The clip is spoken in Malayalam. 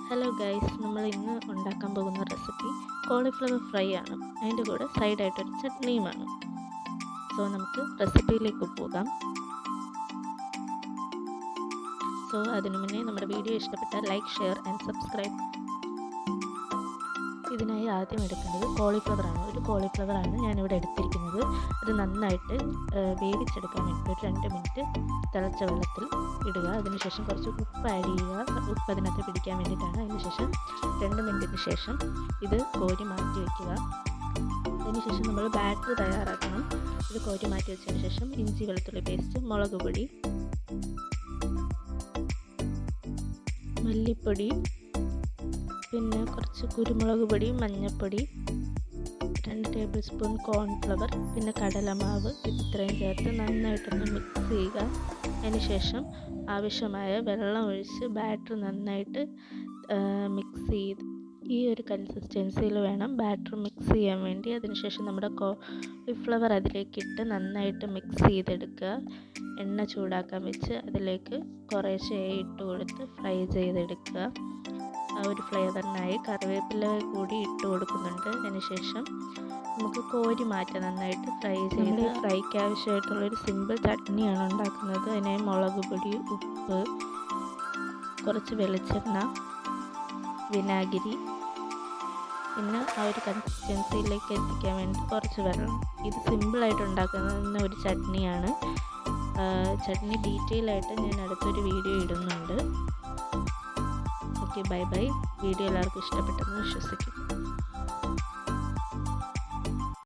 ഹലോ ഗൈസ്, നമ്മൾ ഇന്ന് ഉണ്ടാക്കാൻ പോകുന്ന റെസിപ്പി കോളിഫ്ലവർ ഫ്രൈ ആണ്. അതിൻ്റെ കൂടെ സൈഡായിട്ടൊരു ചട്നിയുമാണ്. സോ നമുക്ക് റെസിപ്പിയിലേക്ക് പോകാം. സോ അതിനു മുന്നേ നമ്മുടെ വീഡിയോ ഇഷ്ടപ്പെട്ടാൽ ലൈക്ക്, ഷെയർ ആൻഡ് സബ്സ്ക്രൈബ്. ഇതിനായി ആദ്യം എടുക്കേണ്ടത് കോളിഫ്ലവറാണ്. ഒരു കോളിഫ്ലവറാണ് ഞാനിവിടെ എടുത്തിരിക്കുന്നത്. അത് നന്നായിട്ട് വേവിച്ചെടുക്കാൻ വേണ്ടി ഒരു 2 മിനിറ്റ് തിളച്ച വെള്ളത്തിൽ ഇടുക. അതിനുശേഷം കുറച്ച് ഉപ്പ് ആഡ് ചെയ്യുക. ഉപ്പ് അതിനകത്ത് പിടിക്കാൻ വേണ്ടിയിട്ടാണ്. അതിനുശേഷം 2 മിനിറ്റിന് ശേഷം ഇത് കോരി മാറ്റി വയ്ക്കുക. അതിനുശേഷം നമ്മൾ ബാറ്റർ തയ്യാറാക്കണം. ഇത് കോരി മാറ്റി വെച്ചതിന് ശേഷം ഇഞ്ചി വെളുത്തുള്ളി പേസ്റ്റ്, മുളക് പൊടി, മല്ലിപ്പൊടി, പിന്നെ കുറച്ച് കുരുമുളക് പൊടി, മഞ്ഞൾപ്പൊടി, 2 ടേബിൾ സ്പൂൺ കോൺഫ്ലവർ, പിന്നെ കടലമാവ്, ഇത്രയും ചേർത്ത് നന്നായിട്ടൊന്ന് മിക്സ് ചെയ്യുക. അതിനുശേഷം ആവശ്യമായ വെള്ളം ഒഴിച്ച് ബാറ്റർ നന്നായിട്ട് മിക്സ് ചെയ്ത് ഈ ഒരു കൺസിസ്റ്റൻസിയിൽ വേണം ബാറ്റർ മിക്സ് ചെയ്യാൻ വേണ്ടി. അതിനുശേഷം നമ്മുടെ കോളിഫ്ലവർ അതിലേക്കിട്ട് നന്നായിട്ട് മിക്സ് ചെയ്തെടുക്കുക. എണ്ണ ചൂടാക്കാൻ വെച്ച് അതിലേക്ക് കുറേശ്ശെ ഇട്ട് കൊടുത്ത് ഫ്രൈ ചെയ്തെടുക്കുക. ആ ഒരു ഫ്ലേവറിനായി കറിവേപ്പില കൂടി ഇട്ട് കൊടുക്കുന്നുണ്ട്. അതിനുശേഷം നമുക്ക് കോരി മാറ്റാം. നന്നായിട്ട് ഫ്രൈ ചെയ്ത് ഫ്രൈക്ക് ആവശ്യമായിട്ടുള്ളൊരു സിമ്പിൾ ചട്നിയാണ് ഉണ്ടാക്കുന്നത്. അതിനായി മുളക് പൊടി, ഉപ്പ്, കുറച്ച് വെളിച്ചെണ്ണ, വിനാഗിരി, പിന്നെ ആ ഒരു കൺസിസ്റ്റൻസിയിലേക്ക് എത്തിക്കാൻ വേണ്ടി കുറച്ച് വെള്ളം. ഇത് സിമ്പിളായിട്ട് ഉണ്ടാക്കുന്ന ഒരു ചട്നിയാണ്. ചട്നി ഡീറ്റെയിൽ ആയിട്ട് ഞാൻ അടുത്തൊരു വീഡിയോ ഇടുന്നുണ്ട്. Okay, bye bye. വീഡിയോ എല്ലാവർക്കും ഇഷ്ടപ്പെട്ടെന്ന് വിശ്വസിക്കുന്നു.